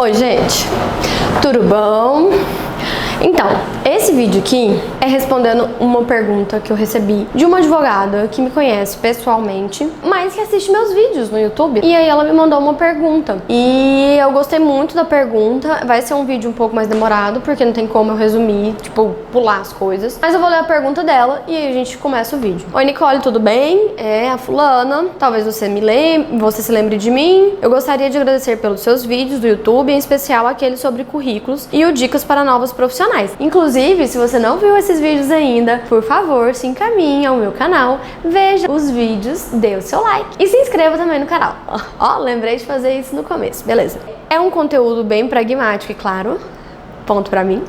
Oi, gente, tudo bom? Então, esse vídeo aqui é respondendo uma pergunta que eu recebi de uma advogada que me conhece pessoalmente, mas que assiste meus vídeos no YouTube. E aí ela me mandou uma pergunta e eu gostei muito da pergunta. Vai ser um vídeo um pouco mais demorado, porque não tem como eu resumir, tipo, pular as coisas. Mas eu vou ler a pergunta dela e aí a gente começa o vídeo. Oi, Nicole, tudo bem? É a fulana. Talvez você se lembre de mim. Eu gostaria de agradecer pelos seus vídeos do YouTube, em especial aquele sobre currículos e o dicas para novos profissionais. Inclusive, se você não viu esses vídeos ainda, por favor, se encaminhe ao meu canal, veja os vídeos, dê o seu like e se inscreva também no canal. Ó, lembrei de fazer isso no começo, beleza? É um conteúdo bem pragmático e claro, ponto pra mim.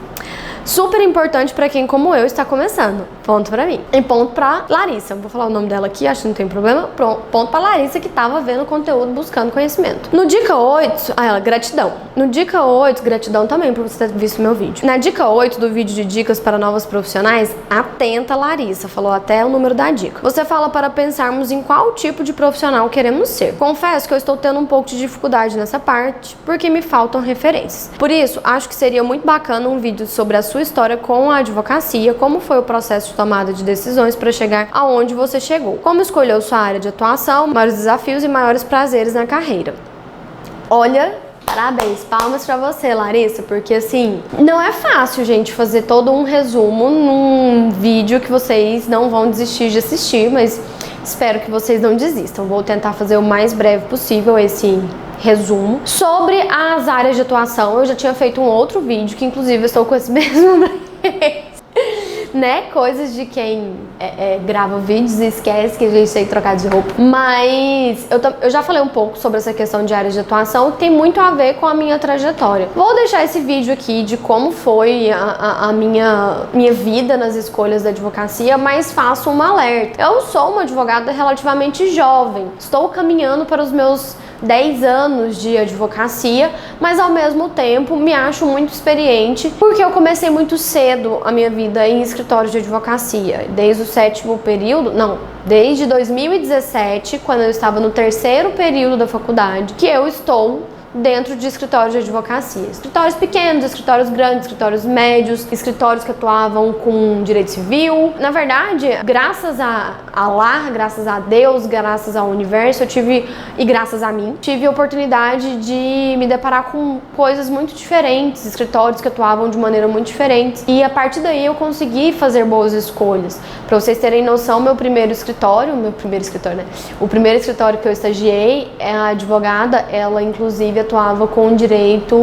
Super importante pra quem, como eu, está começando. Ponto pra mim. E ponto pra Larissa. Vou falar o nome dela aqui, acho que não tem problema. Ponto pra Larissa, que tava vendo conteúdo, buscando conhecimento. No Dica 8... gratidão. No Dica 8, gratidão também por você ter visto meu vídeo. Na Dica 8 do vídeo de dicas para novos profissionais, atenta, Larissa. Falou até o número da dica. Você fala para pensarmos em qual tipo de profissional queremos ser. Confesso que eu estou tendo um pouco de dificuldade nessa parte, porque me faltam referências. Por isso, acho que seria muito bacana um vídeo sobre a sua história com a advocacia, como foi o processo de tomada de decisões para chegar aonde você chegou, como escolheu sua área de atuação, maiores desafios e maiores prazeres na carreira. Olha, parabéns, palmas pra você, Larissa, porque assim, não é fácil, gente, fazer todo um resumo num vídeo que vocês não vão desistir de assistir, mas espero que vocês não desistam. Vou tentar fazer o mais breve possível esse resumo. Sobre as áreas de atuação, eu já tinha feito um outro vídeo, que inclusive eu estou com esse mesmo né? Coisas de quem grava vídeos e esquece que a gente tem que trocar de roupa. Mas eu já falei um pouco sobre essa questão de áreas de atuação, que tem muito a ver com a minha trajetória. Vou deixar esse vídeo aqui de como foi a minha vida nas escolhas da advocacia, mas faço um alerta. Eu sou uma advogada relativamente jovem. Estou caminhando para os meus 10 anos de advocacia, mas ao mesmo tempo me acho muito experiente, porque eu comecei muito cedo a minha vida em escritório de advocacia, desde o 7º período, desde 2017, quando eu estava no 3º período da faculdade, que eu estou dentro de escritórios de advocacia. Escritórios pequenos, escritórios grandes, escritórios médios, escritórios que atuavam com direito civil. Na verdade, graças a Allah, graças a Deus, graças ao universo, e graças a mim, tive a oportunidade de me deparar com coisas muito diferentes, escritórios que atuavam de maneira muito diferente. E a partir daí eu consegui fazer boas escolhas. Para vocês terem noção, o primeiro escritório, né? O primeiro escritório que eu estagiei, a advogada, ela inclusive atuava com direito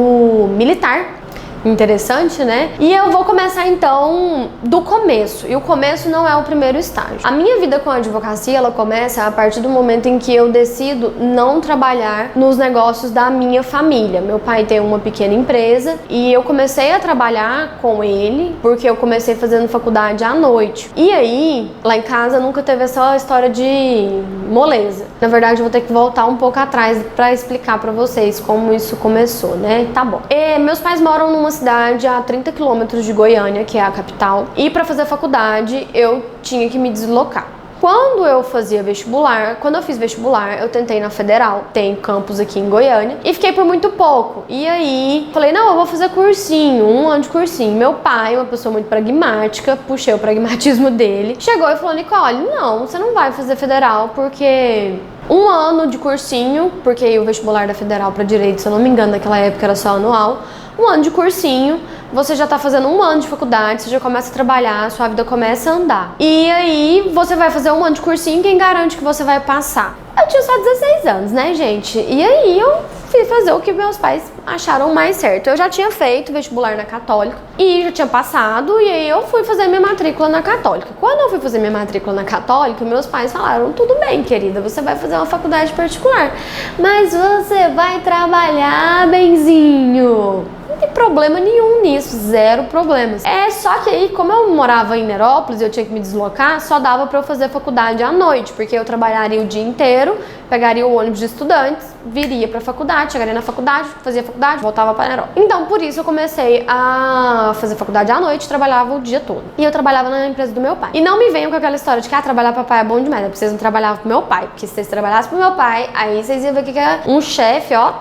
militar. Interessante, né? E eu vou começar então do começo. E o começo não é o primeiro estágio. A minha vida com a advocacia, ela começa a partir do momento em que eu decido não trabalhar nos negócios da minha família. Meu pai tem uma pequena empresa e eu comecei a trabalhar com ele porque eu comecei fazendo faculdade à noite. E aí, lá em casa nunca teve essa história de moleza. Na verdade, eu vou ter que voltar um pouco atrás para explicar para vocês como isso começou, né? Tá bom. Meus pais moram numa cidade a 30 quilômetros de Goiânia, que é a capital, e para fazer faculdade eu tinha que me deslocar. Quando eu fiz vestibular, eu tentei na Federal, tem campus aqui em Goiânia, e fiquei por muito pouco. E aí, falei, não, eu vou fazer cursinho, 1 ano de cursinho. Meu pai, uma pessoa muito pragmática, puxei o pragmatismo dele, chegou e falou, Nicole, não, você não vai fazer Federal, porque 1 ano de cursinho, porque o vestibular da Federal para Direito, se eu não me engano, naquela época era só anual, 1 ano de cursinho, você já tá fazendo 1 ano de faculdade, você já começa a trabalhar, sua vida começa a andar. E aí, você vai fazer 1 ano de cursinho, quem garante que você vai passar? Eu tinha só 16 anos, né, gente? E aí, eu fui fazer o que meus pais acharam mais certo. Eu já tinha feito vestibular na Católica e já tinha passado, e aí eu fui fazer minha matrícula na Católica. Quando eu fui fazer minha matrícula na Católica, meus pais falaram, tudo bem, querida, você vai fazer uma faculdade particular, mas você vai trabalhar, benzinho. Não tem problema nenhum nisso, zero problemas. Só que aí, como eu morava em Nerópolis e eu tinha que me deslocar, só dava pra eu fazer faculdade à noite, porque eu trabalharia o dia inteiro, pegaria o ônibus de estudantes, viria pra faculdade, chegaria na faculdade, fazia faculdade, voltava pra Nerópolis. Então, por isso eu comecei a fazer faculdade à noite, trabalhava o dia todo. E eu trabalhava na empresa do meu pai. E não me venham com aquela história de que trabalhar pra pai é bom demais, vocês não trabalhavam pro meu pai, porque se vocês trabalhassem pro meu pai, aí vocês iam ver que é um chefe, ó,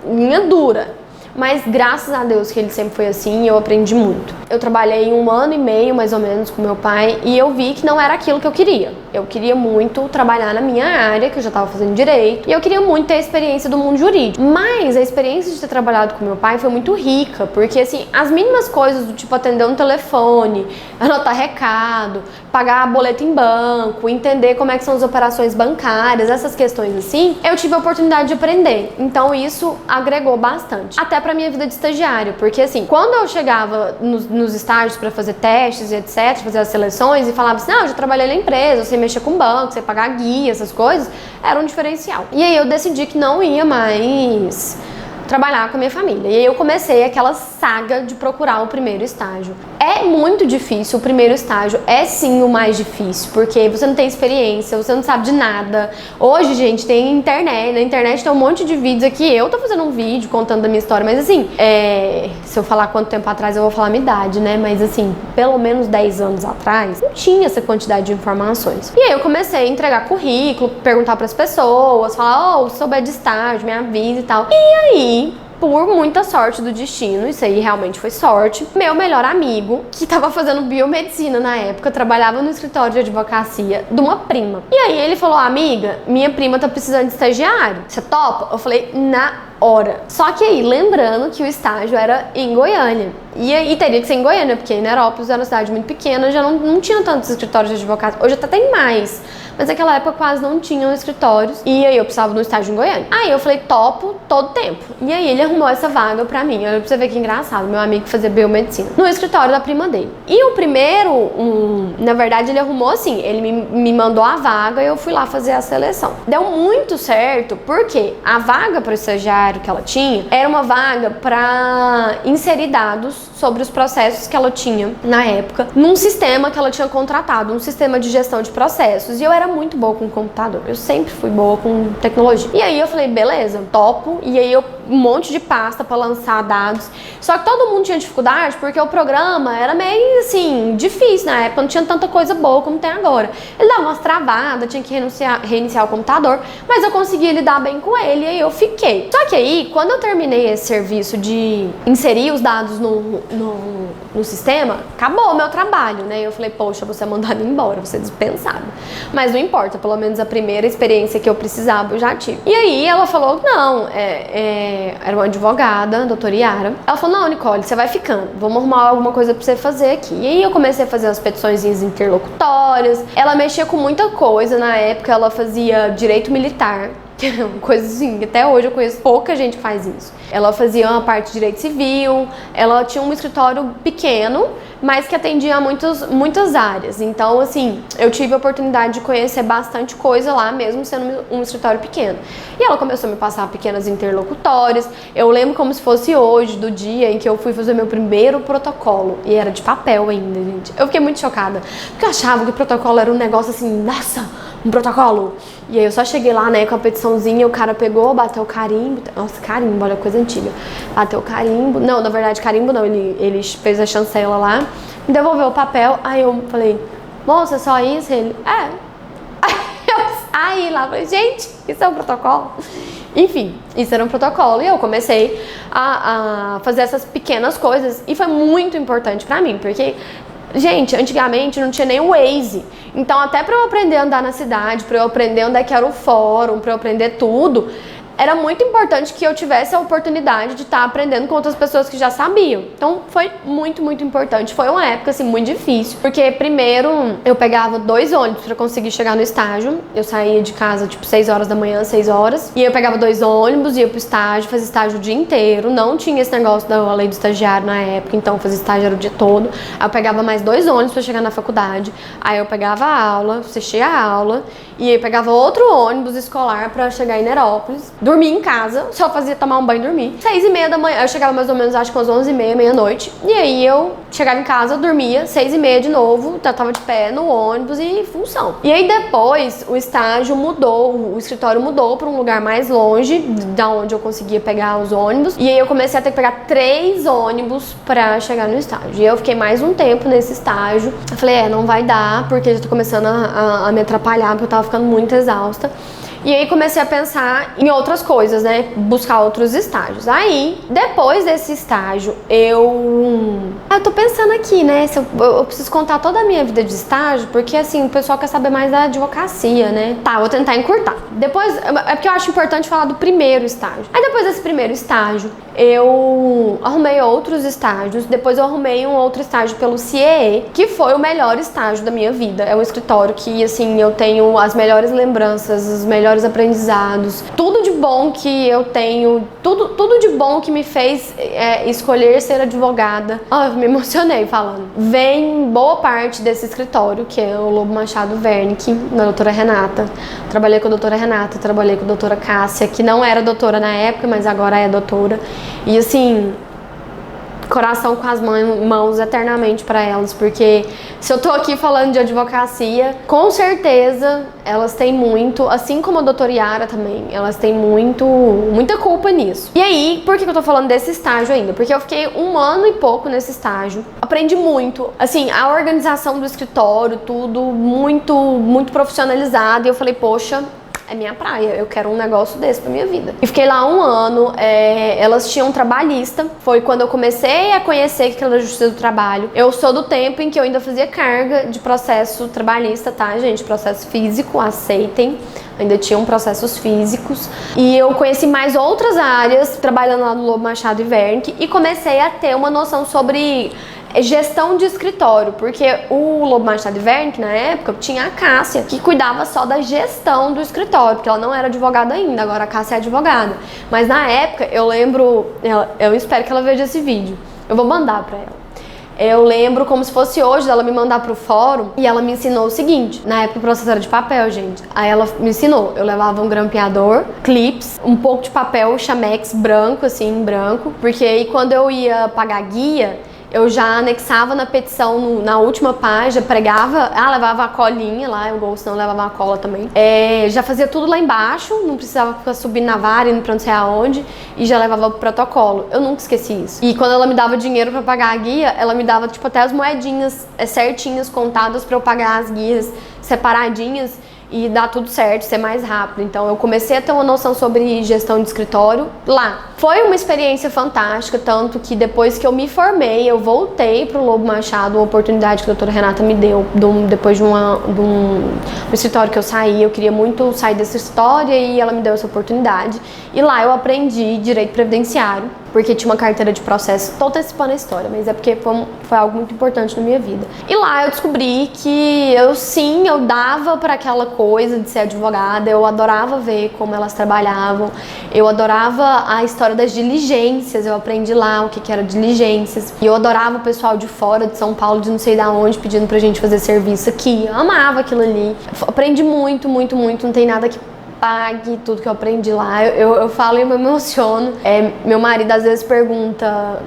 linha dura. mas graças a Deus que ele sempre foi assim e eu aprendi muito. Eu trabalhei 1 ano e meio, mais ou menos, com meu pai e eu vi que não era aquilo que eu queria. Eu queria muito trabalhar na minha área, que eu já estava fazendo direito, e eu queria muito ter a experiência do mundo jurídico. Mas a experiência de ter trabalhado com meu pai foi muito rica, porque assim, as mínimas coisas do tipo atender um telefone, anotar recado, pagar boleto em banco, entender como é que são as operações bancárias, essas questões assim, eu tive a oportunidade de aprender. Então isso agregou bastante. Até pra minha vida de estagiário, porque assim, quando eu chegava nos estágios pra fazer testes e etc, fazer as seleções e falava assim, não, eu já trabalhei na empresa, eu sei mexer com banco, sei pagar guia, essas coisas, era um diferencial. E aí eu decidi que não ia mais trabalhar com a minha família. E aí eu comecei aquela saga de procurar o primeiro estágio. É muito difícil, o primeiro estágio é sim o mais difícil, porque você não tem experiência, você não sabe de nada. Hoje, gente, tem internet, na internet tem um monte de vídeos aqui, eu tô fazendo um vídeo contando da minha história, mas assim, se eu falar quanto tempo atrás, eu vou falar a minha idade, né? Mas assim, pelo menos 10 anos atrás, não tinha essa quantidade de informações. E aí eu comecei a entregar currículo, perguntar pras pessoas, falar, se souber de estágio, me avisa e tal. E aí, por muita sorte do destino, isso aí realmente foi sorte, meu melhor amigo, que tava fazendo biomedicina na época, trabalhava no escritório de advocacia de uma prima. E aí ele falou, amiga, minha prima tá precisando de estagiário, você topa? Eu falei, na hora. Só que aí, lembrando que o estágio era em Goiânia. E aí teria que ser em Goiânia, porque em Nerópolis era uma cidade muito pequena, já não tinha tantos escritórios de advocacia. Hoje até tem mais, mas naquela época quase não tinham escritórios. E aí eu precisava de um estágio em Goiânia. Aí eu falei, topo todo tempo. E aí ele arrumou essa vaga pra mim. Olha pra você ver que engraçado, meu amigo fazia biomedicina no escritório da prima dele. E o primeiro, na verdade ele arrumou assim, ele me mandou a vaga e eu fui lá fazer a seleção. Deu muito certo, porque a vaga para o estagiário que ela tinha era uma vaga para inserir dados sobre os processos que ela tinha na época num sistema que ela tinha contratado, um sistema de gestão de processos. E eu era muito boa com computador, eu sempre fui boa com tecnologia. E aí eu falei, beleza, topo. E aí um monte de pasta para lançar dados. Só que todo mundo tinha dificuldade porque o programa era meio assim, difícil na época, não tinha tanta coisa boa como tem agora. Ele dava umas travadas, tinha que reiniciar o computador, mas eu conseguia lidar bem com ele e aí eu fiquei. Só que aí, quando eu terminei esse serviço de inserir os dados no sistema, acabou o meu trabalho, né? Eu falei, poxa, você é mandado embora, você é dispensado. Mas não importa, pelo menos a primeira experiência que eu precisava eu já tive. E aí ela falou, não, era uma advogada, a doutora Yara. Ela falou, não, Nicole, você vai ficando, vamos arrumar alguma coisa pra você fazer aqui. E aí eu comecei a fazer as petiçõezinhas interlocutórias. Ela mexia com muita coisa, na época ela fazia direito militar, coisa assim, até hoje eu conheço pouca gente que faz isso. Ela fazia uma parte de direito civil, ela tinha um escritório pequeno, mas que atendia a muitas áreas. Então, assim, eu tive a oportunidade de conhecer bastante coisa lá, mesmo sendo um escritório pequeno. E ela começou a me passar pequenas interlocutórias. Eu lembro como se fosse hoje, do dia em que eu fui fazer meu primeiro protocolo. E era de papel ainda, gente. Eu fiquei muito chocada, porque eu achava que o protocolo era um negócio assim, nossa, um protocolo. E aí eu só cheguei lá, né, com a petiçãozinha, o cara pegou, bateu o carimbo. Nossa, carimbo, olha, coisa antiga. Bateu o carimbo. Não, na verdade, carimbo não, ele fez a chancela lá, me devolveu o papel. Aí eu falei, moça, é só isso? Ele, é. Aí eu saí lá, falei, gente, isso é um protocolo? Enfim, isso era um protocolo e eu comecei a fazer essas pequenas coisas e foi muito importante pra mim, porque, gente, antigamente não tinha nem o Waze. Então, até pra eu aprender a andar na cidade, pra eu aprender onde é que era o fórum, pra eu aprender tudo, era muito importante que eu tivesse a oportunidade de estar aprendendo com outras pessoas que já sabiam. Então, foi muito, muito importante. Foi uma época, assim, muito difícil, porque primeiro eu pegava 2 ônibus pra conseguir chegar no estágio. Eu saía de casa, tipo, 6 horas da manhã, 6 horas, e eu pegava 2 ônibus, ia pro estágio, fazia estágio o dia inteiro. Não tinha esse negócio da lei do estagiário na época, então eu fazia estágio era o dia todo. Aí eu pegava mais 2 ônibus pra chegar na faculdade. Aí eu pegava a aula, assistia a aula, e aí eu pegava outro ônibus escolar pra chegar em Nerópolis. Dormia em casa, só fazia tomar um banho e dormir. 6h30 da manhã, eu chegava mais ou menos, acho que umas 11h30, meia-noite. E aí eu chegava em casa, dormia, 6h30 de novo, eu tava de pé no ônibus e função. E aí depois o estágio mudou, o escritório mudou pra um lugar mais longe da onde eu conseguia pegar os ônibus. E aí eu comecei a ter que pegar 3 ônibus pra chegar no estágio. E eu fiquei mais um tempo nesse estágio. Eu falei, não vai dar, porque eu já tô começando a me atrapalhar, porque eu tava ficando muito exausta. E aí comecei a pensar em outras coisas, né? Buscar outros estágios. Aí, depois desse estágio, eu tô pensando aqui, né? Se eu preciso contar toda a minha vida de estágio, porque assim, o pessoal quer saber mais da advocacia, né? Tá, vou tentar encurtar. Depois, é porque eu acho importante falar do primeiro estágio. Aí depois desse primeiro estágio, eu arrumei outros estágios. Depois eu arrumei um outro estágio pelo CIEE, que foi o melhor estágio da minha vida. É um escritório que, assim, eu tenho as melhores lembranças, os melhores aprendizados, tudo de bom que eu tenho, tudo de bom que me fez escolher ser advogada. Eu me emocionei falando. Vem boa parte desse escritório, que é o Lobo Machado Wernicke, da doutora Renata. Trabalhei com a doutora Renata, trabalhei com a doutora Cássia, que não era doutora na época, mas agora é doutora. E assim, coração com as mãos eternamente para elas, porque se eu tô aqui falando de advocacia, com certeza elas têm muito, assim como a doutora Yara também, elas têm muita culpa nisso. E aí, por que eu tô falando desse estágio ainda? Porque eu fiquei 1 ano e pouco nesse estágio, aprendi muito, assim, a organização do escritório, tudo muito profissionalizado, e eu falei, poxa, é minha praia, eu quero um negócio desse pra minha vida. E fiquei lá 1 ano, elas tinham trabalhista, foi quando eu comecei a conhecer que era justiça do trabalho. Eu sou do tempo em que eu ainda fazia carga de processo trabalhista, tá, gente? Processo físico, aceitem. Ainda tinham processos físicos. E eu conheci mais outras áreas, trabalhando lá no Lobo Machado Wernicke, e comecei a ter uma noção sobre gestão de escritório, porque o Lobo Machado Wernicke, na época, tinha a Cássia, que cuidava só da gestão do escritório, porque ela não era advogada ainda, agora a Cássia é advogada. Mas na época, eu lembro, eu espero que ela veja esse vídeo, eu vou mandar pra ela. Eu lembro como se fosse hoje dela me mandar pro fórum e ela me ensinou o seguinte. Na época o processo era de papel, gente. Aí ela me ensinou. Eu levava um grampeador, clips, um pouco de papel chamex branco, assim, branco. Porque aí quando eu ia pagar guia, eu já anexava na petição, na última página, pregava, levava a colinha lá, o Gol, senão levava a cola também. Já fazia tudo lá embaixo, não precisava ficar subindo na vara, indo pra não sei aonde, e já levava pro protocolo. Eu nunca esqueci isso. E quando ela me dava dinheiro pra pagar a guia, ela me dava, tipo, até as moedinhas certinhas, contadas pra eu pagar as guias separadinhas, e dar tudo certo, ser mais rápido. Então eu comecei a ter uma noção sobre gestão de escritório lá. Foi uma experiência fantástica, tanto que depois que eu me formei, eu voltei pro Lobo Machado, uma oportunidade que a doutora Renata me deu, depois de um escritório que eu saí. Eu queria muito sair dessa história e ela me deu essa oportunidade. E lá eu aprendi direito previdenciário, porque tinha uma carteira de processo. Tô antecipando a história, mas é porque foi algo muito importante na minha vida. E lá eu descobri que eu dava para aquela coisa de ser advogada. Eu adorava ver como elas trabalhavam, eu adorava a história das diligências. Eu aprendi lá o que era diligências, e eu adorava o pessoal de fora de São Paulo, de não sei da onde, pedindo pra gente fazer serviço aqui. Eu amava aquilo ali, aprendi muito, não tem nada que pague tudo que eu aprendi lá. Eu falo e me emociono. Meu marido às vezes pergunta: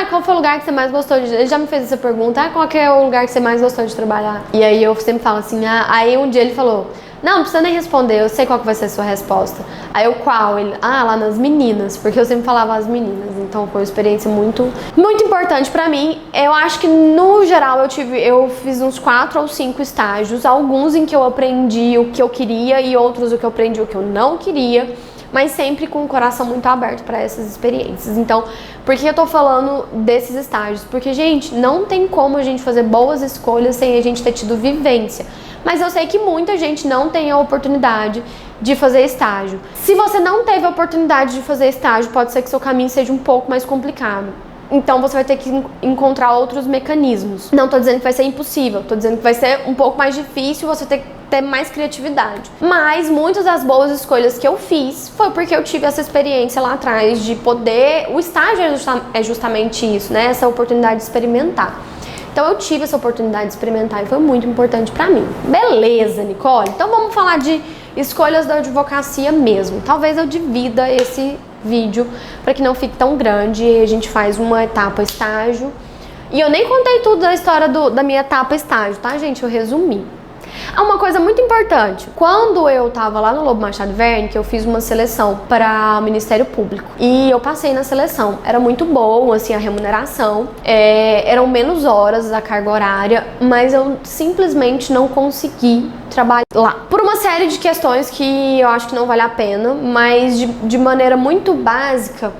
qual foi o lugar que você mais gostou de... Ele já me fez essa pergunta: qual que é o lugar que você mais gostou de trabalhar? E aí eu sempre falo assim, aí um dia ele falou: não precisa nem responder, eu sei qual que vai ser a sua resposta. Aí eu, qual? Ele, lá nas meninas, porque eu sempre falava as meninas. Então foi uma experiência muito importante pra mim. Eu acho que no geral eu fiz uns 4 ou 5 estágios, alguns em que eu aprendi o que eu queria e outros o que eu aprendi o que eu não queria, mas sempre com o coração muito aberto para essas experiências. Então, por que eu tô falando desses estágios? Porque, gente, não tem como a gente fazer boas escolhas sem a gente ter tido vivência. Mas eu sei que muita gente não tem a oportunidade de fazer estágio. Se você não teve a oportunidade de fazer estágio, pode ser que seu caminho seja um pouco mais complicado. Então você vai ter que encontrar outros mecanismos. Não tô dizendo que vai ser impossível, tô dizendo que vai ser um pouco mais difícil, você ter mais criatividade. Mas muitas das boas escolhas que eu fiz foi porque eu tive essa experiência lá atrás de poder... O estágio é justamente isso, né? Essa oportunidade de experimentar. Então eu tive essa oportunidade de experimentar e foi muito importante pra mim. Beleza, Nicole? Então vamos falar de escolhas da advocacia mesmo. Talvez eu divida esse vídeo para que não fique tão grande e a gente faz uma etapa estágio. E eu nem contei tudo da história da minha etapa estágio, tá, gente? Eu resumi. Uma coisa muito importante, quando eu tava lá no Lobo Machado Wernicke, eu fiz uma seleção para o Ministério Público e eu passei na seleção. Era muito boa, assim, a remuneração, eram menos horas da carga horária, mas eu simplesmente não consegui trabalho lá. Por uma série de questões que eu acho que não vale a pena, mas de maneira muito básica,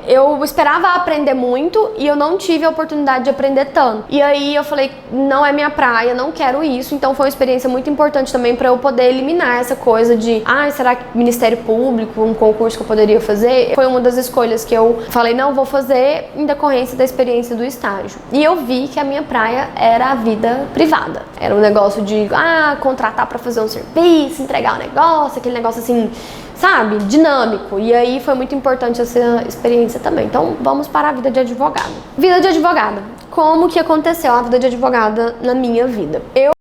eu esperava aprender muito e eu não tive a oportunidade de aprender tanto. E aí eu falei, não é minha praia, não quero isso. Então foi uma experiência muito importante também para eu poder eliminar essa coisa de, será que Ministério Público, um concurso que eu poderia fazer? Foi uma das escolhas que eu falei, não, vou fazer em decorrência da experiência do estágio. E eu vi que a minha praia era a vida privada. Era um negócio de, contratar para fazer um serviço, entregar um negócio, aquele negócio assim, sabe, dinâmico. E aí foi muito importante essa experiência também. Então vamos para a vida de advogada. Vida de advogada. Como que aconteceu a vida de advogada na minha vida? Eu